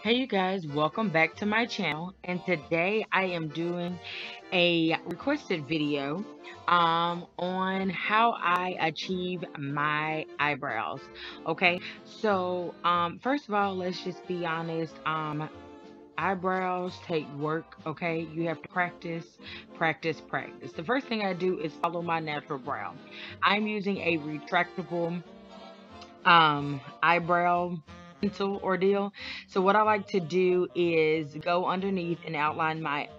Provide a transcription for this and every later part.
Hey you guys, welcome back to my channel, and today I am doing a requested video on how I achieve my eyebrows. Okay, so first of all, let's just be honest. Eyebrows take work. Okay, you have to practice, practice, practice. The first thing I do is follow my natural brow. I'm using a retractable eyebrow pencil ordeal. So what I like to do is go underneath and outline my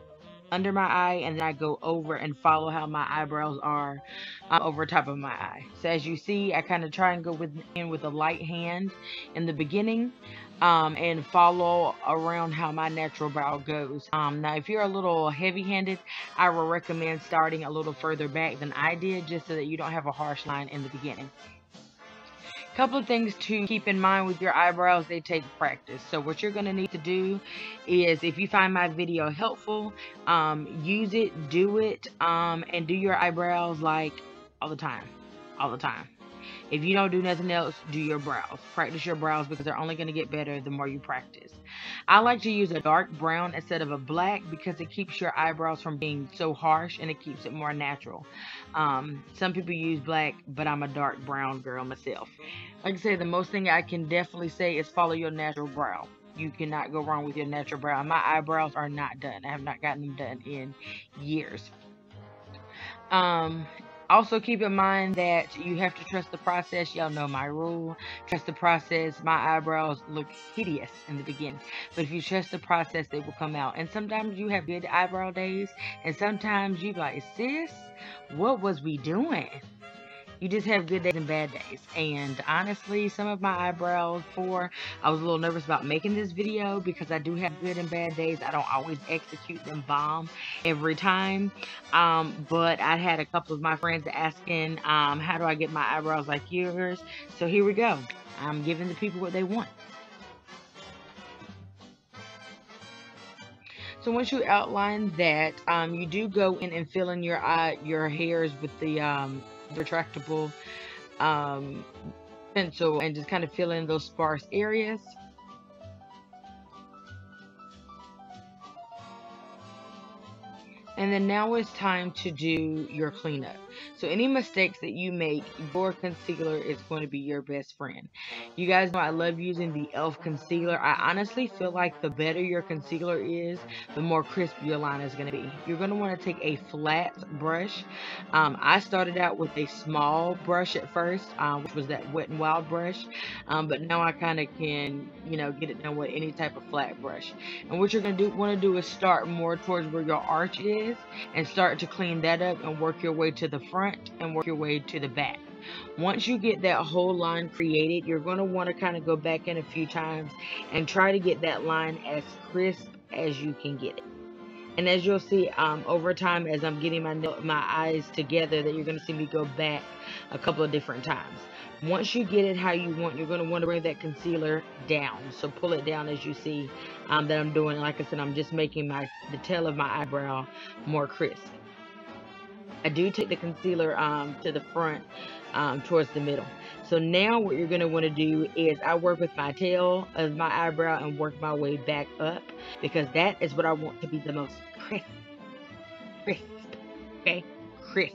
under my eye, and then I go over and follow how my eyebrows are over top of my eye. So as you see, I kind of try and go in with a light hand in the beginning, and follow around how my natural brow goes. Now if you're a little heavy-handed, I will recommend starting a little further back than I did, just so that you don't have a harsh line in the beginning. Couple of things to keep in mind with your eyebrows: they take practice. So what you're going to need to do is, if you find my video helpful, use it, do it, and do your eyebrows like all the time. If you don't do nothing else, do your brows. Practice your brows, because they're only going to get better the more you practice. I like to use a dark brown instead of a black, because it keeps your eyebrows from being so harsh and it keeps it more natural. Some people use black, but I'm a dark brown girl myself. Like I said, the most thing I can definitely say is follow your natural brow. You cannot go wrong with your natural brow. My eyebrows are not done. I have not gotten them done in years. Also keep in mind that you have to trust the process. Y'all know my rule. Trust the process. My eyebrows look hideous in the beginning, but if you trust the process, they will come out. And sometimes you have good eyebrow days, and sometimes you like, sis, what was we doing? You just have good days and bad days. And honestly, some of my eyebrows I was a little nervous about making this video, because I do have good and bad days. I don't always execute them bomb every time. But I had a couple of my friends asking, how do I get my eyebrows like yours? So here we go. I'm giving the people what they want. So once you outline that, you do go in and fill in your hairs with the retractable pencil, and just kind of fill in those sparse areas. And then now it's time to do your cleanup. So any mistakes that you make, your concealer is going to be your best friend. You guys know I love using the e.l.f. concealer. I honestly feel like the better your concealer is, the more crisp your line is going to be. You're going to want to take a flat brush. I started out with a small brush at first, which was that Wet n Wild brush. But now I kind of can, get it done with any type of flat brush. And what you're going to want to do is start more towards where your arch is, and start to clean that up, and work your way to the front and work your way to the back. Once you get that whole line created, you're going to want to kind of go back in a few times and try to get that line as crisp as you can get it. And as you'll see, over time, as I'm getting my eyes together, that you're going to see me go back a couple of different times. Once you get it how you want, you're going to want to bring that concealer down. So pull it down, as you see that I'm doing. Like I said, I'm just making the tail of my eyebrow more crisp. I do take the concealer to the front, towards the middle. So now what you're going to want to do is, I work with my tail of my eyebrow and work my way back up, because that is what I want to be the most crisp. Okay, crisp.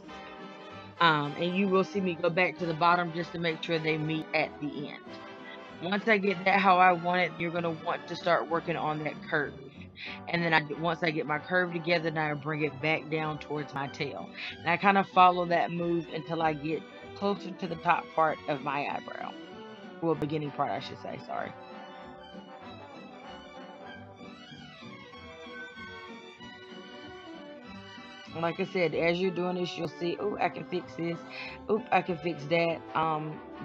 And you will see me go back to the bottom just to make sure they meet at the end. Once I get that how I want it, you're going to want to start working on that curve. And then once I get my curve together, now I bring it back down towards my tail. And I kind of follow that move until I get closer to the top part of my eyebrow. Well, beginning part, I should say, sorry. Like I said, as you're doing this, you'll see, oh, I can fix this. Oh, I can fix that.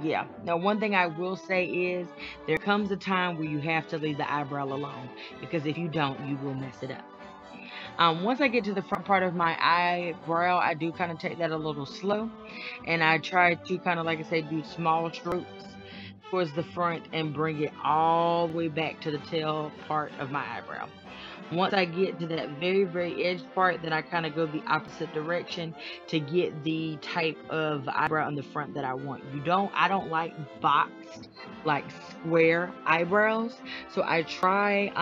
Yeah. Now, one thing I will say is, there comes a time where you have to leave the eyebrow alone, because if you don't, you will mess it up. Once I get to the front part of my eyebrow, I do kind of take that a little slow, and I try to kind of, like I said, do small strokes towards the front and bring it all the way back to the tail part of my eyebrow. Once I get to that very, very edge part, then I kind of go the opposite direction to get the type of eyebrow on the front that I want. I don't like boxed, like square eyebrows. So I try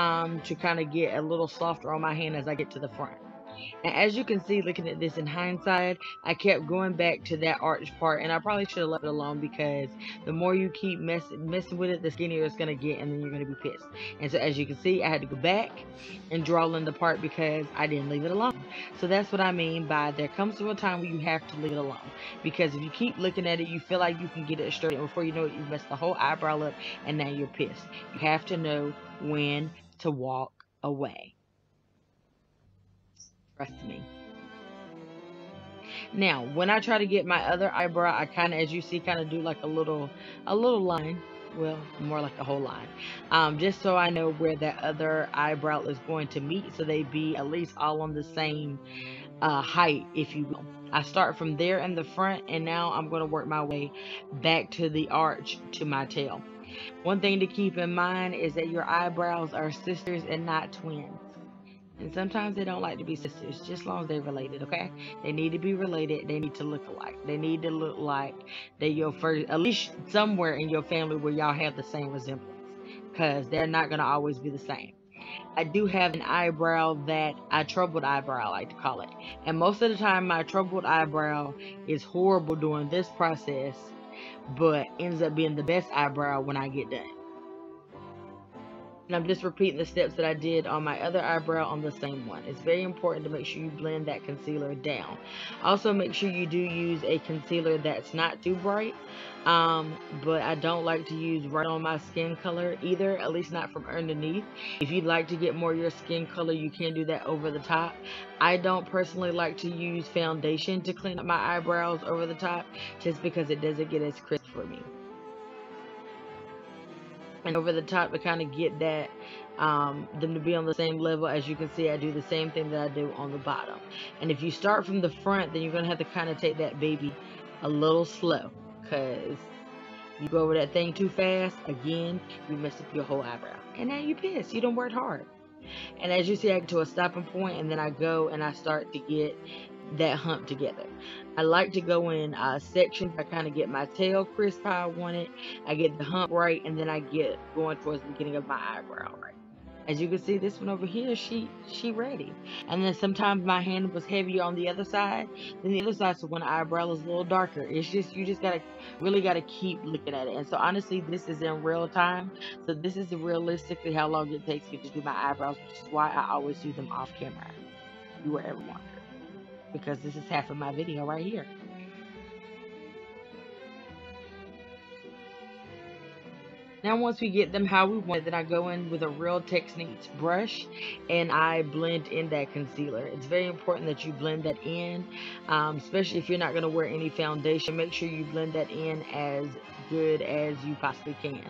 to kind of get a little softer on my hand as I get to the front. And as you can see, looking at this in hindsight, I kept going back to that arch part, and I probably should have left it alone, because the more you keep messing with it, the skinnier it's going to get, and then you're going to be pissed. And so as you can see, I had to go back and draw in the part because I didn't leave it alone. So that's what I mean by there comes to a time where you have to leave it alone. Because if you keep looking at it, you feel like you can get it straight, and before you know it, you've messed the whole eyebrow up, and now you're pissed. You have to know when to walk away. Trust me. Now, when I try to get my other eyebrow, I kind of, as you see, kind of do like a little line. Well, more like a whole line. Just so I know where that other eyebrow is going to meet, so they be at least all on the same height, if you will. I start from there in the front, and now I'm going to work my way back to the arch to my tail. One thing to keep in mind is that your eyebrows are sisters and not twins. And sometimes they don't like to be sisters, just as long as they're related, okay? They need to be related. They need to look alike. They need to look like they're your first, at least somewhere in your family where y'all have the same resemblance. Because they're not going to always be the same. I do have an eyebrow that a troubled eyebrow, I like to call it. And most of the time, my troubled eyebrow is horrible during this process, but ends up being the best eyebrow when I get done. And I'm just repeating the steps that I did on my other eyebrow on the same one. It's very important to make sure you blend that concealer down. Also, make sure you do use a concealer that's not too bright. But I don't like to use right on my skin color either, at least not from underneath. If you'd like to get more of your skin color, you can do that over the top. I don't personally like to use foundation to clean up my eyebrows over the top, just because it doesn't get as crisp for me. And over the top to kind of get that them to be on the same level. As you can see, I do the same thing that I do on the bottom. And if you start from the front, then you're going to have to kind of take that baby a little slow, because you go over that thing too fast, again, you mess up your whole eyebrow, and now you're pissed. You don't work hard. And as you see, I get to a stopping point, and then I go and I start to get that hump together. I like to go in sections. I kind of get my tail crisp how I want it. I get the hump right, and then I get going towards the beginning of my eyebrow right. As you can see, this one over here, she ready. And then sometimes my hand was heavier on the other side than the other side, so when the eyebrow is a little darker. It's just, you just really gotta keep looking at it. And so honestly, this is in real time. So this is realistically how long it takes me to do my eyebrows, which is why I always do them off camera. You were ever wondering. Because this is half of my video right here. Now once we get them how we want it, then I go in with a Real Techniques brush and I blend in that concealer. It's very important that you blend that in, especially if you're not going to wear any foundation. Make sure you blend that in as good as you possibly can.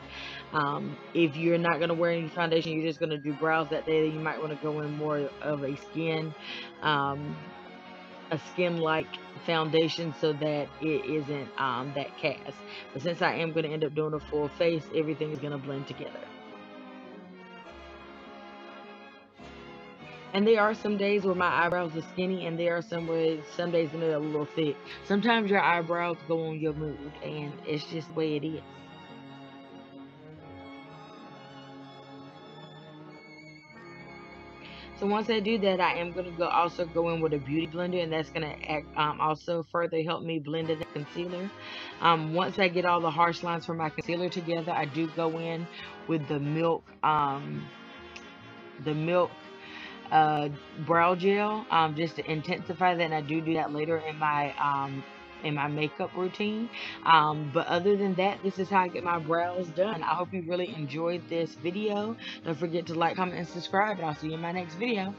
If you're not going to wear any foundation, you're just going to do brows that day, then you might want to go in more of a skin-like foundation so that it isn't that cast. But since I am going to end up doing a full face, everything is going to blend together. And there are some days where my eyebrows are skinny, and there are some days when they're a little thick. Sometimes your eyebrows go on your mood, and it's just the way it is. So once I do that, I am going to also go in with a beauty blender, and that's going to also further help me blend in the concealer. Once I get all the harsh lines for my concealer together, I do go in with the milk brow gel just to intensify that, and I do that later in my makeup routine. But other than that, this is how I get my brows done. I hope you really enjoyed this video. Don't forget to like, comment, and subscribe, and I'll see you in my next video.